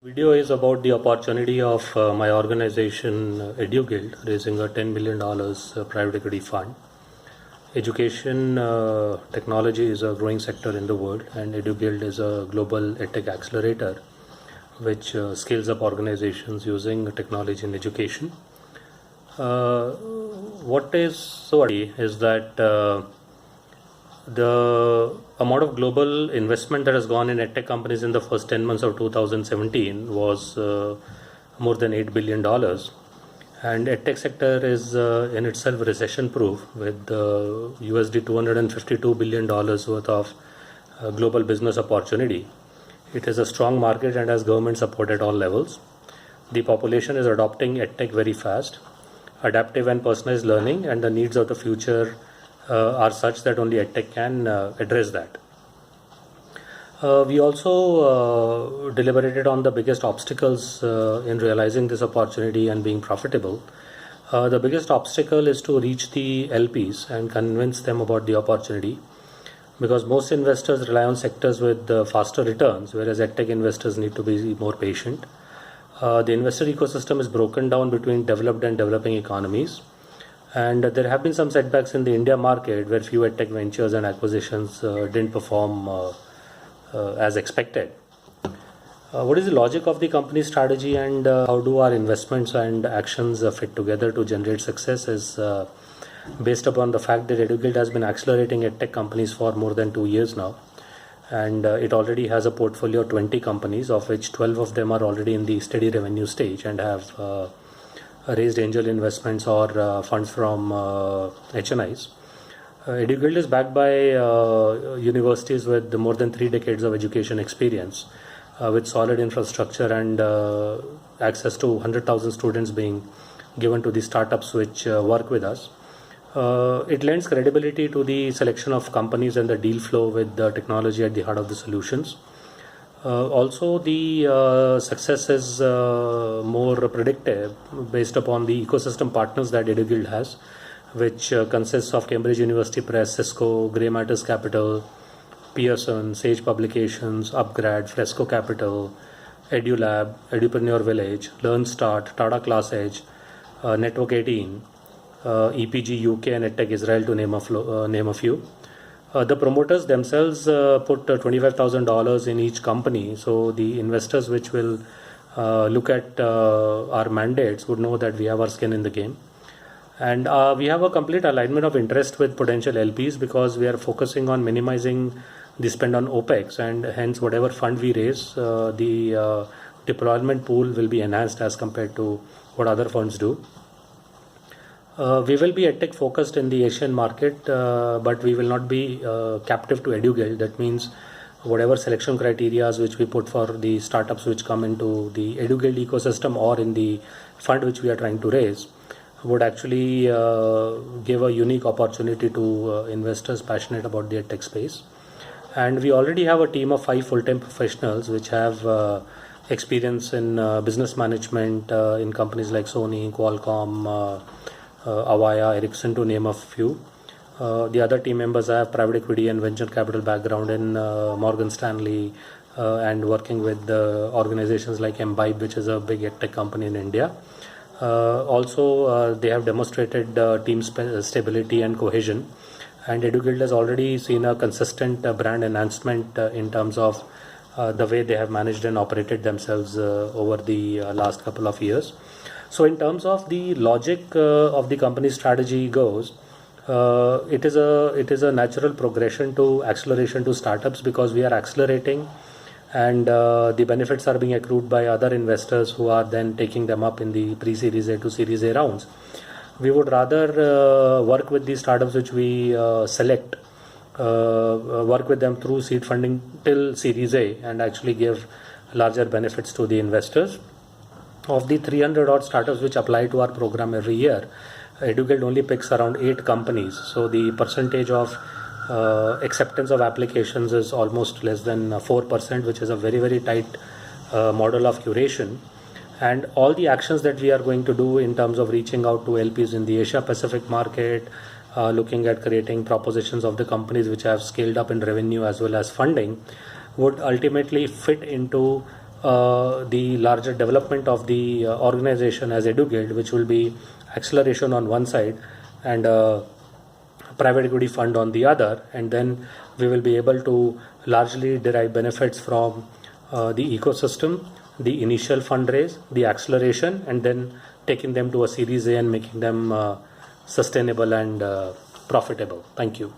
Video is about the opportunity of my organization EduGuild raising a $10 million private equity fund. Education technology is a growing sector in the world, and EduGuild is a global edtech accelerator which scales up organizations using technology in education. What is so is that the amount of global investment that has gone in edtech companies in the first 10 months of 2017 was more than $8 billion. And edtech sector is in itself recession proof with USD $252 billion worth of global business opportunity. It is a strong market and has government support at all levels. The population is adopting edtech very fast. Adaptive and personalized learning and the needs of the future are such that only edtech can address that. We also deliberated on the biggest obstacles in realizing this opportunity and being profitable. The biggest obstacle is to reach the LPs and convince them about the opportunity, because most investors rely on sectors with faster returns, whereas edtech investors need to be more patient. The investor ecosystem is broken down between developed and developing economies. And there have been some setbacks in the India market where few edtech ventures and acquisitions didn't perform as expected. What is the logic of the company strategy, and how do our investments and actions fit together to generate success is based upon the fact that EduGuild has been accelerating edtech companies for more than 2 years now. And it already has a portfolio of 20 companies, of which 12 of them are already in the steady revenue stage and have raised angel investments or funds from HNIs. EduGuild is backed by universities with more than 3 decades of education experience, with solid infrastructure and access to 100,000 students being given to the startups which work with us. It lends credibility to the selection of companies and the deal flow with the technology at the heart of the solutions. Also, the success is more predictive based upon the ecosystem partners that EduGuild has, which consists of Cambridge University Press, Cisco, Grey Matters Capital, Pearson, Sage Publications, Upgrad, Fresco Capital, EduLab, Edupreneur Village, LearnStart, Tata ClassEdge, Network 18, EPG UK, and EdTech Israel, to name a few. The promoters themselves put $25,000 in each company, so the investors which will look at our mandates would know that we have our skin in the game. And we have a complete alignment of interest with potential LPs, because we are focusing on minimizing the spend on OPEX, and hence whatever fund we raise, the deployment pool will be enhanced as compared to what other funds do. We will be edtech focused in the Asian market, but we will not be captive to EduGuild. That means whatever selection criteria which we put for the startups which come into the EduGuild ecosystem or in the fund which we are trying to raise would actually give a unique opportunity to investors passionate about the edtech space. And we already have a team of 5 full-time professionals which have experience in business management in companies like Sony, Qualcomm, Avaya, Ericsson, to name a few. The other team members have private equity and venture capital background in Morgan Stanley and working with organizations like Imbibe, which is a big edtech company in India. Also, they have demonstrated team stability and cohesion, and EduGuild has already seen a consistent brand enhancement in terms of the way they have managed and operated themselves over the last couple of years. So in terms of the logic of the company strategy goes, it is a natural progression to acceleration to startups, because we are accelerating and the benefits are being accrued by other investors who are then taking them up in the pre-series A to series A rounds. We would rather work with the startups which we select, work with them through seed funding till series A, and actually give larger benefits to the investors. Of the 300 odd startups which apply to our program every year, EduGuild only picks around 8 companies. So the percentage of acceptance of applications is almost less than 4%, which is a very, very tight model of curation. And all the actions that we are going to do in terms of reaching out to LPs in the Asia Pacific market, looking at creating propositions of the companies which have scaled up in revenue as well as funding, would ultimately fit into the larger development of the organization as EduGuild, which will be acceleration on one side and private equity fund on the other, and then we will be able to largely derive benefits from the ecosystem, the initial fundraise, the acceleration, and then taking them to a Series A and making them sustainable and profitable. Thank you.